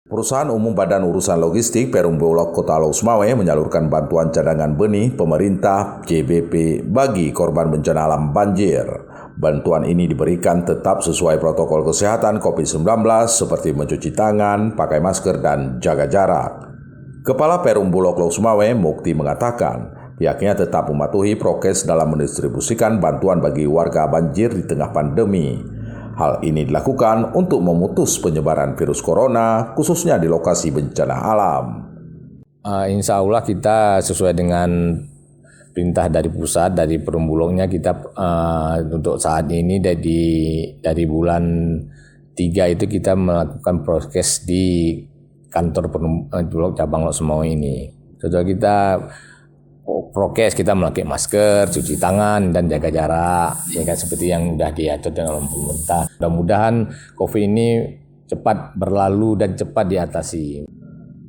Perusahaan Umum Badan Urusan Logistik Perum Bulog Kota Lau Sumawe menyalurkan bantuan cadangan benih pemerintah JBP bagi korban bencana alam banjir. Bantuan ini diberikan tetap sesuai protokol kesehatan COVID-19 seperti mencuci tangan, pakai masker, dan jaga jarak. Kepala Perum Bulog Lau Sumawe, Mukti, mengatakan pihaknya tetap mematuhi prokes dalam mendistribusikan bantuan bagi warga banjir di tengah pandemi. Hal ini dilakukan untuk memutus penyebaran virus corona, khususnya di lokasi bencana alam. Insya Allah kita sesuai dengan perintah dari pusat, dari Perum Bulognya, kita untuk saat ini dari bulan 3 itu kita melakukan prokes di kantor Perum Bulog cabang Lau Sumawe ini. Setelah kita prokes, kita memakai masker, cuci tangan, dan jaga jarak, ya kan, seperti yang sudah diatur dengan pemerintah. Mudah-mudahan COVID ini cepat berlalu dan cepat diatasi.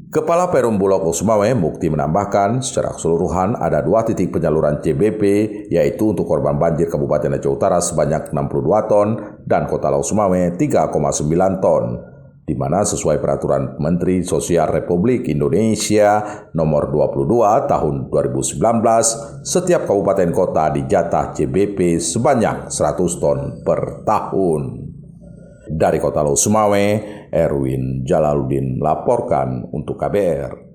Kepala Perum Bulog Lau Sumawe, Mukti, menambahkan secara keseluruhan ada 2 titik penyaluran CBP, yaitu untuk korban banjir Kabupaten Aceh Utara sebanyak 62 ton dan Kota Lau Sumawe 3,9 ton. Di mana sesuai Peraturan Menteri Sosial Republik Indonesia Nomor 22 Tahun 2019, setiap kabupaten kota dijatah CBP sebanyak 100 ton per tahun. Dari Kota Lau Sumawe, Erwin Jalaluddin melaporkan untuk KBR.